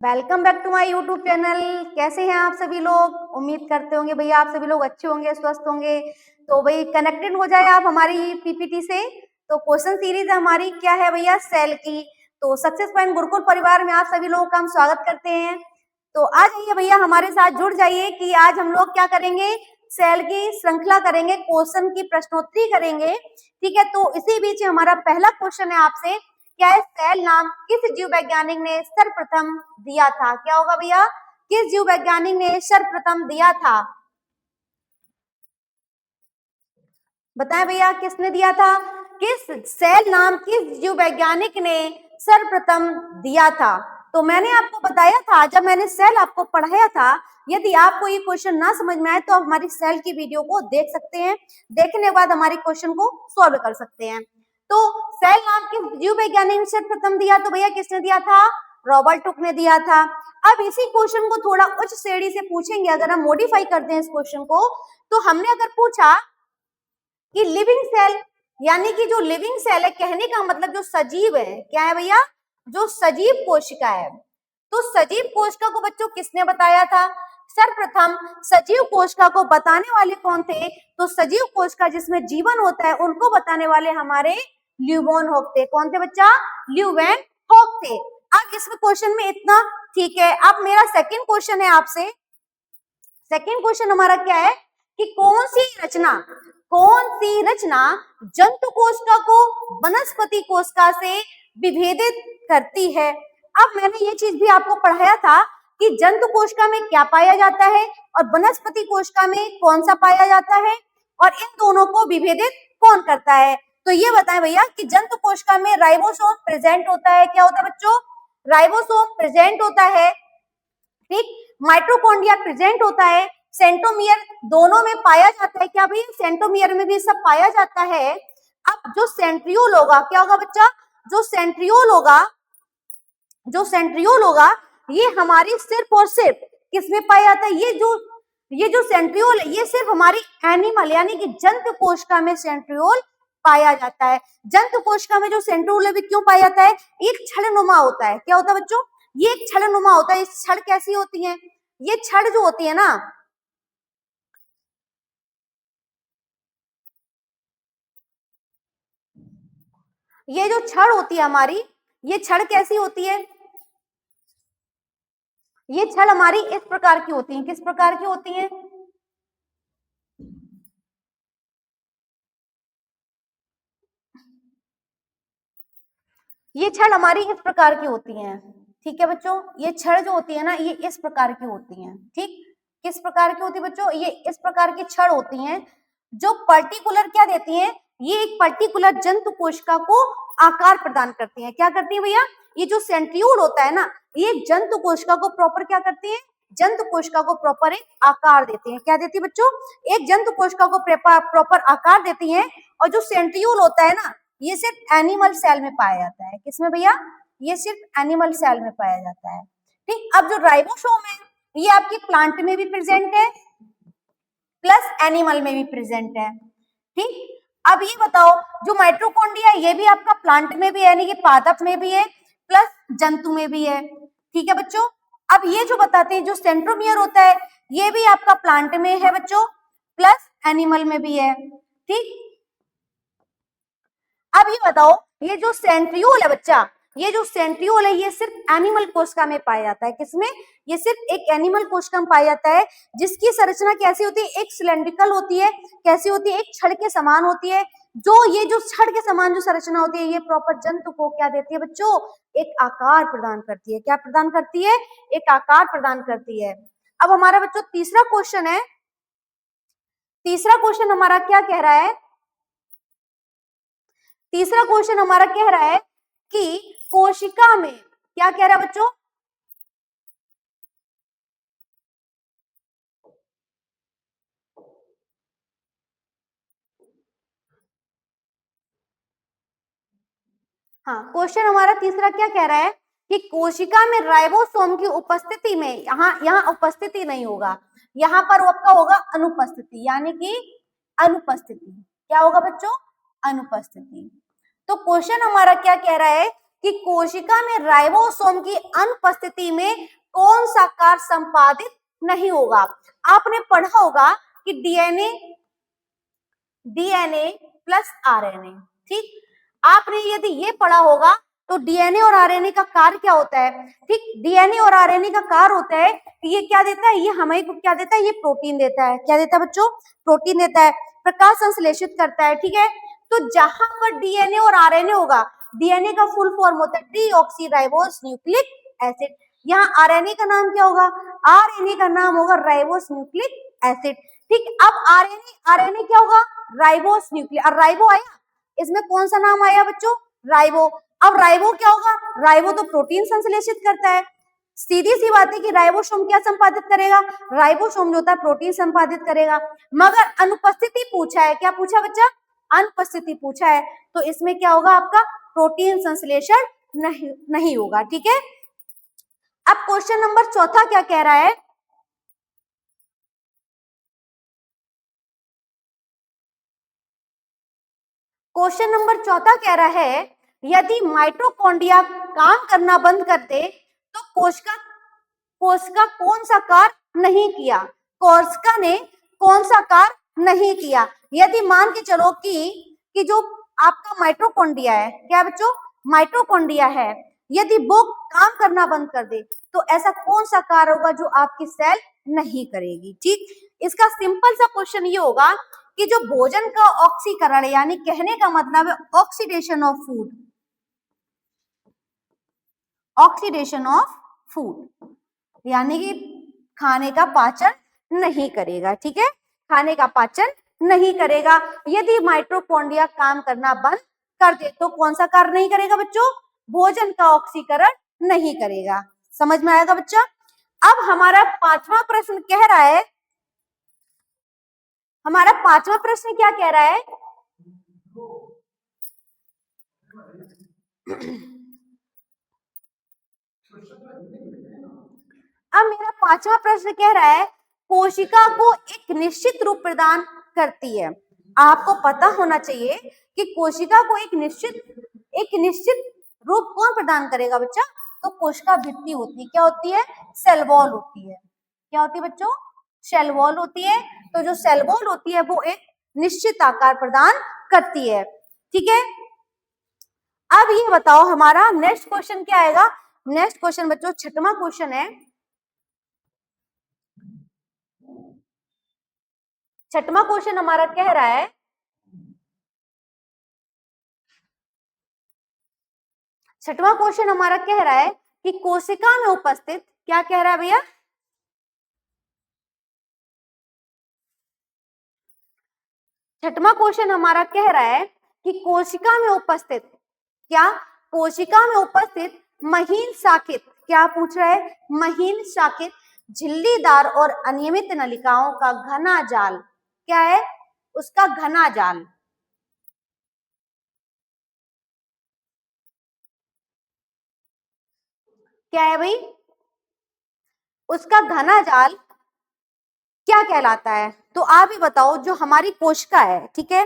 Welcome back to my YouTube channel. कैसे हैं आप सभी लोग? उम्मीद करते होंगे भैया आप सभी लोग अच्छे होंगे, स्वस्थ होंगे। तो भाई कनेक्टेड हो जाए आप हमारी पीपीटी से। तो क्वेश्चन सीरीज हमारी क्या है भैया? सेल की। तो सक्सेस पॉइंट गुरुकुल परिवार में आप सभी लोगों का हम स्वागत करते हैं। तो आ जाइए भैया हमारे साथ जुड़ जाइए कि आज हम लोग क्या करेंगे, सेल की श्रृंखला करेंगे, क्वेश्चन की प्रश्नोत्तरी करेंगे। ठीक है, तो इसी बीच हमारा पहला क्वेश्चन है आपसे, क्या है? सेल नाम किस जीव वैज्ञानिक ने सर्वप्रथम दिया था? क्या होगा भैया? किस जीव वैज्ञानिक ने सर्वप्रथम दिया था? बताएं भैया किसने दिया था? किस सेल नाम किस जीव वैज्ञानिक ने सर्वप्रथम दिया था? तो मैंने आपको बताया था, जब मैंने सेल आपको पढ़ाया था, यदि आपको ये क्वेश्चन ना समझ में आए तो आप हमारी सेल की वीडियो को देख सकते हैं। देखने के बाद हमारे क्वेश्चन को सॉल्व कर सकते हैं। तो सेल नाम किस जीव वैज्ञानिक ने सर्वप्रथम दिया? तो भैया किसने दिया था? रॉबर्ट हुक ने दिया था। अब इसी क्वेश्चन को थोड़ा उच्च श्रेणी से पूछेंगे, अगर हम मॉडिफाई करते हैं इस क्वेश्चन को। तो हमने अगर पूछा कि लिविंग सेल, यानी कि जो लिविंग सेल है, कहने का मतलब जो सजीव है, क्या है भैया? जो सजीव कोशिका है। तो सजीव कोशिका को बच्चों किसने बताया था? सर्वप्रथम सजीव कोशिका को बताने वाले कौन थे? तो सजीव कोशिका जिसमें जीवन होता है उनको बताने वाले हमारे ल्यूवेन हॉक थे। कौन थे बच्चा? ल्यूवेन हॉक थे। अब इसमें क्वेश्चन में इतना ठीक है। अब मेरा सेकंड क्वेश्चन है आपसे। सेकंड क्वेश्चन हमारा क्या है कि कौन सी रचना जंतु कोशिका को वनस्पति कोशिका से विभेदित करती है? अब मैंने ये चीज भी आपको पढ़ाया था कि जंतु कोशिका में क्या पाया जाता है और वनस्पति कोशिका में कौन सा पाया जाता है, और इन दोनों को विभेदित कौन करता है? तो ये बताएं भैया कि जंतु कोशिका में राइबोसोम प्रेजेंट होता है। क्या होता है बच्चों? राइबोसोम प्रेजेंट होता है। ठीक, माइटोकॉन्ड्रिया प्रेजेंट होता है, सेंट्रोमियर दोनों में पाया जाता है। क्या भाई? सेंट्रोमियर में भी सब पाया जाता है। अब जो सेंट्रियोल होगा, क्या होगा बच्चा? जो सेंट्रियोल होगा ये हमारी सिर्फ और सिर्फ किसमें पाया जाता है? ये जो सेंट्रियोल है ये सिर्फ हमारी एनिमल यानी कि जंतु कोशिका में सेंट्रियोल पाया जाता है। जंतु कोशिका में जो सेंट्रियोल है क्यों पाया जाता है? एक छड़नुमा होता है। क्या होता है बच्चों? ये एक छड़नुमा होता है। इस छड़ कैसी होती है? ये छड़ जो होती है ना, ये जो छड़ होती है हमारी, ये छड़ कैसी होती है? ये छड़ हमारी इस प्रकार की होती है। किस प्रकार की होती है? ये छड़ हमारी इस प्रकार की होती हैं। ठीक है बच्चों, ये छड़ जो होती है ना ये इस प्रकार की होती हैं। ठीक, किस प्रकार की होती है बच्चों? ये इस प्रकार की छड़ होती हैं जो पर्टिकुलर क्या देती हैं? ये एक पर्टिकुलर जंतु कोशिका को आकार प्रदान करती हैं। क्या करती है भैया? ये जो सेंट्रियोल होता है ना, ये जंतु कोशिका को प्रॉपर क्या करती है? जंतु कोशिका को प्रॉपर एक आकार देती है। क्या देती है बच्चों? एक जंतु कोशिका को प्रॉपर आकार देती है। और जो सेंट्रियोल होता है ना, ये सिर्फ एनिमल सेल में पाया जाता है। किसमें भैया? ये सिर्फ एनिमल सेल में पाया जाता है। ठीक, अब जो राइबोसोम है ये आपकी प्लांट में भी प्रेजेंट है प्लस एनिमल में भी प्रेजेंट है। ठीक, अब ये बताओ जो माइटोकॉन्ड्रिया ये भी आपका प्लांट में भी है यानी कि पादप में भी है प्लस जंतु में भी है। ठीक है बच्चों, अब ये जो बताते हैं जो सेंट्रोमियर होता है ये भी आपका प्लांट में है बच्चों प्लस एनिमल में भी है। ठीक, अब ये बताओ ये जो सेंट्रियोल है बच्चा, ये जो सेंट्रियोल है ये सिर्फ एनिमल कोशिका में पाया जाता है। किसमें? ये सिर्फ एक एनिमल कोशिका में पाया जाता है जिसकी संरचना कैसी होती है? एक सिलेंड्रिकल होती है। कैसी होती है? एक छड़ के समान होती है। ये जो छड़ के समान जो संरचना होती है ये प्रॉपर जंतु को क्या देती है बच्चों? एक आकार प्रदान करती है। क्या प्रदान करती है? एक आकार प्रदान करती है। अब हमारा बच्चों तीसरा क्वेश्चन है। तीसरा क्वेश्चन हमारा क्या कह रहा है? तीसरा क्वेश्चन हमारा कह रहा है कि कोशिका में क्या कह रहा है बच्चों? हाँ, क्वेश्चन हमारा तीसरा क्या कह रहा है कि कोशिका में राइबोसोम की उपस्थिति में, यहाँ उपस्थिति नहीं होगा, यहाँ पर आपका होगा अनुपस्थिति, यानी कि अनुपस्थिति। क्या होगा बच्चों? अनुपस्थिति। तो क्वेश्चन हमारा क्या कह रहा है कि कोशिका में राइबोसोम की अनुपस्थिति में कौन सा कार्य संपादित नहीं होगा। आपने पढ़ा होगा कि डीएनए प्लस आरएनए, ठीक। आपने यदि ये पढ़ा होगा तो डीएनए और आरएनए का कार्य क्या होता है, ठीक। डीएनए और आरएनए का कार्य होता है कि ये क्या देता है, ये हमें को क्या देता है, ये प्रोटीन देता है। क्या देता है बच्चों, प्रोटीन देता है, प्रकाश संश्लेषित करता है, ठीक है। तो जहां पर डीएनए और आरएनए होगा, डीएनए का फुल फॉर्म होता है डीऑक्सीराइबोस न्यूक्लिक एसिड, यहाँ आरएनए का नाम क्या होगा, आरएनए का नाम होगा राइबोस न्यूक्लिक एसिड, ठीक। अब आरएनए क्या होगा, राइबोस न्यूक्लिक, और राइबो आया, इसमें कौन सा नाम आया बच्चों, राइबो। अब राइबो क्या होगा, राइबो तो प्रोटीन संश्लेषित करता है, सीधी सी बात है कि राइबोसोम क्या संपादित करेगा, राइबोसोम जो होता है प्रोटीन संपादित करेगा। मगर अनुपस्थिति पूछा है, क्या पूछा बच्चा, अनुपस्थिति पूछा है, तो इसमें क्या होगा आपका, प्रोटीन संश्लेषण नहीं होगा, ठीक है। अब क्वेश्चन नंबर चौथा क्या कह रहा है, क्वेश्चन नंबर चौथा कह रहा है यदि माइटोकॉन्ड्रिया काम करना बंद कर दे तो कोशिका कौन सा कार्य नहीं किया, कोशिका ने कौन सा कार्य नहीं किया। यदि मान के चलो कि जो आपका माइटोकॉन्ड्रिया है, क्या बच्चों, माइटोकॉन्ड्रिया है, यदि वो काम करना बंद कर दे तो ऐसा कौन सा कार्य होगा जो आपकी सेल नहीं करेगी, ठीक। इसका सिंपल सा क्वेश्चन ये होगा कि जो भोजन का ऑक्सीकरण, यानी कहने का मतलब है oxidation of food, oxidation of food, यानी कि खाने का पाचन नहीं करेगा, ठीक है, खाने का पाचन नहीं करेगा। यदि माइटोकॉन्ड्रिया काम करना बंद कर दे तो कौन सा कार्य नहीं करेगा बच्चों, भोजन का ऑक्सीकरण नहीं करेगा। समझ में आएगा बच्चा। अब हमारा पांचवा प्रश्न कह रहा है, हमारा पांचवा प्रश्न क्या कह रहा है, अब मेरा पांचवा प्रश्न कह रहा है कोशिका को एक निश्चित रूप प्रदान करती है। आपको पता होना चाहिए कि कोशिका को एक निश्चित रूप कौन प्रदान करेगा बच्चा, तो कोशिका भित्ति होती है, क्या होती है, सेल वॉल होती है, क्या होती है बच्चों, सेल वॉल होती है। तो जो सेल वॉल होती है वो एक निश्चित आकार प्रदान करती है, ठीक है। अब ये बताओ हमारा नेक्स्ट क्वेश्चन क्या आएगा, नेक्स्ट क्वेश्चन बच्चों छठवां क्वेश्चन है, छठवां क्वेश्चन हमारा कह रहा है, छठवां क्वेश्चन हमारा कह रहा है कि कोशिका में उपस्थित, क्या कह रहा है भैया, छठवां क्वेश्चन हमारा कह रहा है कि कोशिका में उपस्थित, क्या, कोशिका में उपस्थित महीन शाखित, क्या पूछ रहा है, महीन शाखित झिल्लीदार और अनियमित नलिकाओं का घना जाल, क्या है, उसका घना जाल, क्या है भाई, उसका घना जाल क्या कहलाता है। तो आप ही बताओ, जो हमारी कोशिका है, ठीक है,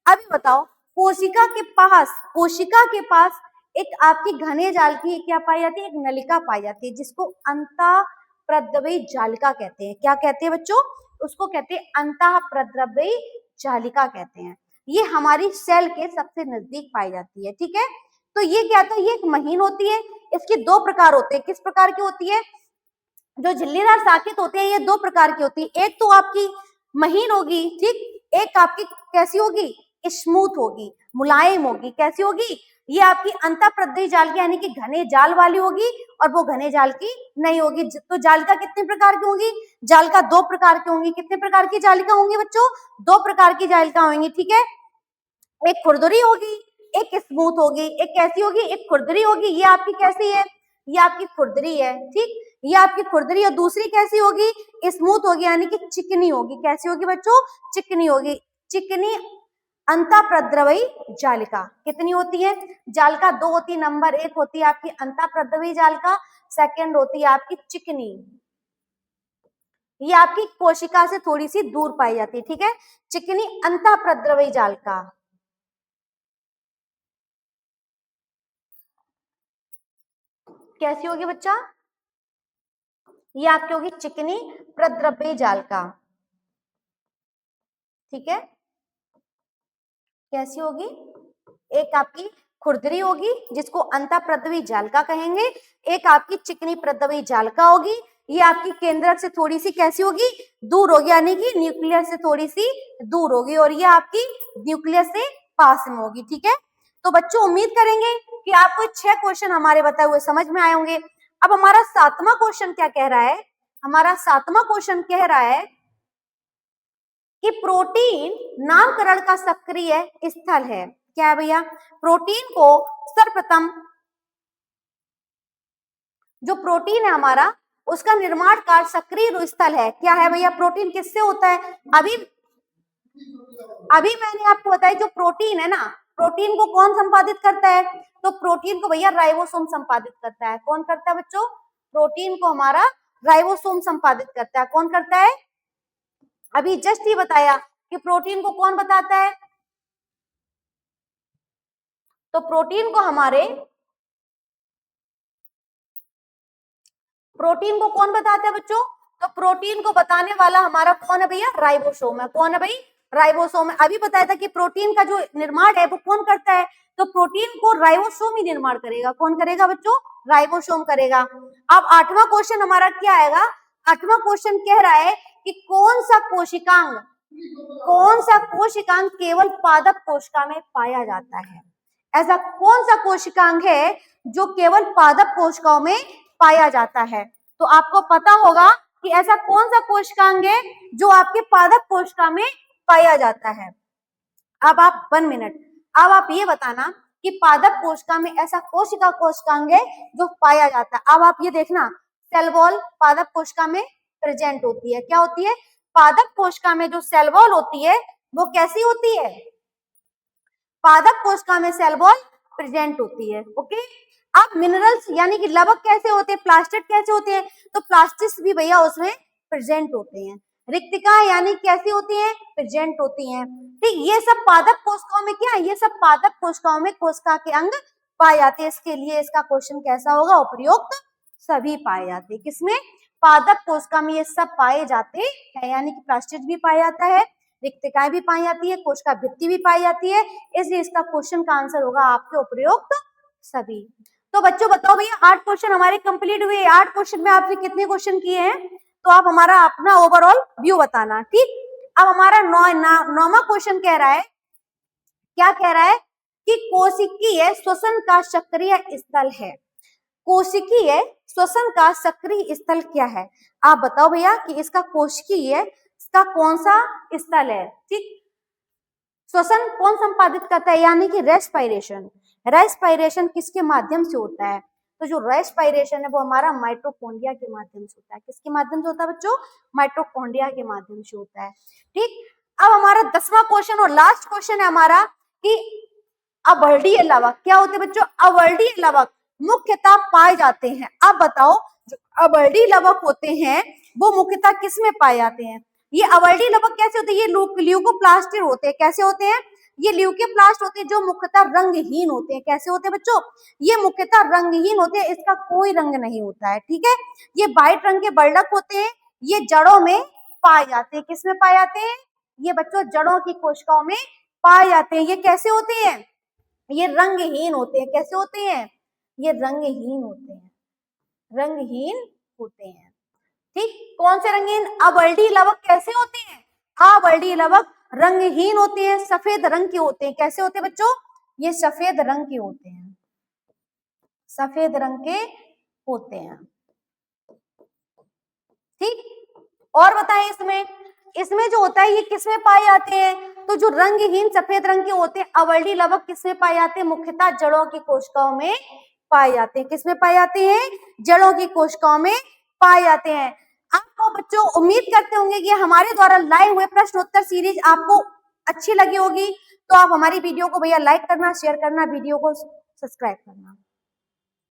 अभी बताओ कोशिका के पास एक आपकी घने जाल की क्या पाई जाती है, एक नलिका पाई जाती है जिसको अंतःप्रद्रवी जालिका कहते हैं। क्या कहते हैं बच्चों, उसको कहते हैं अंतःप्रद्रवी जालिका कहते हैं। ये हमारी सेल के सबसे नजदीक पाई जाती है, ठीक है। तो ये क्या था, ये एक महीन होती है, इसके दो प्रकार होते हैं, किस प्रकार की होती है, जो झिल्लीदार शाखित होते हैं ये दो प्रकार की होती है, एक तो आपकी महीन होगी, ठीक, एक आपकी कैसी होगी, स्मूथ होगी, मुलायम होगी, कैसी होगी, ये आपकी अंतःप्रद्रवी जाल की यानी कि घने जाल वाली होगी, और वो घने जाल की नहीं होगी। तो जालिका कितने प्रकार की होंगी, जालिका दो प्रकार की होंगी। कितने प्रकार की जालिका होंगी बच्चों, दो प्रकार की जालिका होंगी, ठीक है। एक खुरदुरी होगी, एक स्मूथ होगी, एक कैसी होगी, एक खुरदुरी होगी, ये आपकी कैसी है, ये आपकी खुरदरी है, ठीक, ये आपकी खुरदरी। और दूसरी कैसी होगी, स्मूथ होगी, यानी कि चिकनी होगी, कैसी होगी बच्चों, चिकनी होगी, चिकनी अंतःप्रद्रवी जालिका। कितनी होती है, जालिका दो होती है, नंबर एक होती है आपकी अंतःप्रद्रवी जालिका, सेकंड होती है आपकी चिकनी, ये आपकी कोशिका से थोड़ी सी दूर पाई जाती है, ठीक है, चिकनी अंतःप्रद्रवी जालिका। कैसी होगी बच्चा? ये आपकी होगी चिकनी प्रद्रव्य जालिका। ठीक है, कैसी होगी? एक आपकी खुरदरी होगी जिसको अंतःप्रद्रवी जालिका कहेंगे, एक आपकी चिकनी प्रद्रवी जालिका होगी। ये आपकी केंद्रक से थोड़ी सी कैसी होगी? दूर होगी, यानी कि न्यूक्लियस से थोड़ी सी दूर होगी, और ये आपकी न्यूक्लियस से पास में होगी। ठीक है, तो बच्चों उम्मीद करेंगे कि आपको 6 क्वेश्चन हमारे बताए हुए समझ में आए होंगे। अब हमारा 7वां क्वेश्चन क्या कह रहा है? हमारा 7वां क्वेश्चन कह रहा है कि प्रोटीन नामकरण का सक्रिय स्थल है। क्या है भैया? प्रोटीन को सर्वप्रथम, जो प्रोटीन है हमारा, उसका निर्माण का सक्रिय स्थल है। क्या है भैया? प्रोटीन किससे होता है? अभी मैंने आपको बताया, जो प्रोटीन है ना, प्रोटीन को कौन संपादित करता है? तो प्रोटीन को भैया राइबोसोम संपादित करता है। कौन करता है बच्चों? प्रोटीन को हमारा राइबोसोम संपादित करता है। कौन करता है? अभी जस्ट ही बताया कि प्रोटीन को कौन बताता है। तो प्रोटीन को कौन बताता है बच्चों? तो प्रोटीन को बताने वाला हमारा कौन है भैया? राइबोसोम है। कौन है भाई? राइबोसोम है। अभी बताया था कि प्रोटीन का जो निर्माण है वो कौन करता है? तो प्रोटीन को राइबोसोम ही निर्माण करेगा। कौन करेगा बच्चों? राइबोसोम करेगा। अब 8वां क्वेश्चन हमारा क्या आएगा? 8वां क्वेश्चन कह रहा है कि कौन सा कोशिकांग केवल पादप कोशिका में पाया जाता है? ऐसा कौन सा कोशिकांग है जो केवल पादप कोशिकाओं में पाया जाता है? तो आपको पता होगा कि ऐसा कौन सा कोशिकांग है जो आपके पादप कोशिका में पाया जाता है। अब आप 1 मिनट, अब आप ये बताना कि पादप कोशिका में ऐसा कोशिकांग है जो पाया जाता है। अब आप ये देखना, सेल वॉल पादप कोशिका में प्रेजेंट होती है। क्या होती है? पादप कोशिका में जो सेल वॉल होती है वो कैसी होती है? पादप कोशिका में सेल वॉल प्रेजेंट होती है। ओके, अब मिनरल्स यानी कि लवक कैसे होते हैं? प्लास्टिड कैसे होते हैं? तो प्लास्टिड्स भी भैया उसमें प्रेजेंट होते हैं। रिक्तिका यानी कैसी होती हैं? प्रेजेंट होती हैं। ठीक, ये सब पादप कोशिकाओं में क्या है? ये सब पादप कोशिकाओं में कोशिका के अंग पाए जाते हैं। इसके लिए इसका क्वेश्चन कैसा होगा? उपयुक्त सभी पाए जाते हैं। किसमें? पादप कोशिका में ये सब पाए जाते हैं, यानी कि प्लास्टिड भी पाया जाता है, रिक्तिकाएं भी पाई जाती है, कोशिका भित्ति भी पाई जाती है। इसलिए इसका क्वेश्चन का आंसर होगा आपके उपयुक्त सभी। तो बच्चों बताओ भैया, 8 क्वेश्चन हमारे कंप्लीट हुए। 8 क्वेश्चन में आपने कितने क्वेश्चन किए हैं? तो आप हमारा अपना ओवरऑल व्यू बताना। ठीक, अब हमारा 9वां क्वेश्चन कह रहा है, क्या कह रहा है? कि कोशिकीय श्वसन का सक्रिय स्थल है। कोशिकीय श्वसन का सक्रिय स्थल क्या है? आप बताओ भैया कि इसका कोशिकीय इसका कौन सा स्थल है? ठीक, श्वसन कौन संपादित करता है? यानी कि रेस्पिरेशन। रेस्पिरेशन किसके माध्यम से होता है? तो जो रेस्पिरेशन है वो हमारा माइटोकॉन्ड्रिया के माध्यम से होता है। किसके माध्यम से होता है बच्चों? माइटोकॉन्ड्रिया के माध्यम से होता है। ठीक, अब हमारा 10वां क्वेश्चन और लास्ट क्वेश्चन है हमारा कि अवर्णीय लवक क्या होते हैं बच्चों? अवर्णीय लवक मुख्यतः पाए जाते हैं। अब बताओ, जो अवर्णीय लवक होते हैं वो मुख्यतः किस में पाए जाते हैं? ये अवर्णीय लवक कैसे होते हैं? ये ल्यूकोप्लास्ट होते हैं। कैसे होते हैं? ये ल्यूकोप्लास्ट होते हैं जो मुख्यतः रंगहीन होते हैं। कैसे होते हैं बच्चों? ये मुख्यतः रंगहीन होते हैं, इसका कोई रंग नहीं होता है। ठीक है, ये व्हाइट रंग के बल्डक होते हैं। ये जड़ों में पाए जाते हैं। किस में पाए जाते हैं? ये बच्चों जड़ों की कोशिकाओं में पाए जाते हैं। ये कैसे होते हैं? ये रंगहीन होते हैं। कैसे होते हैं? ये रंगहीन होते हैं। रंगहीन होते हैं। ठीक, कौन से रंगहीन? अवर्णीय लवक कैसे होते हैं? अवर्णीय लवक रंगहीन होते हैं, सफेद रंग के होते हैं। कैसे होते हैं बच्चों? ये सफेद रंग के होते हैं। सफेद रंग के होते हैं। ठीक, और बताएं इसमें जो होता है ये किसमें पाए जाते हैं? तो जो रंगहीन सफेद रंग के होते हैं अवर्णीय लवक किसमें पाए जाते हैं? मुख्यतः जड़ों की कोशिकाओं में पाए जाते हैं। किसमें पाए जाते हैं? जड़ों की कोशिकाओं में पाए जाते हैं। आपको बच्चों उम्मीद करते होंगे कि हमारे द्वारा लाए हुए प्रश्नोत्तर सीरीज आपको अच्छी लगी होगी। तो आप हमारी वीडियो को भैया लाइक करना, शेयर करना, वीडियो को सब्सक्राइब करना।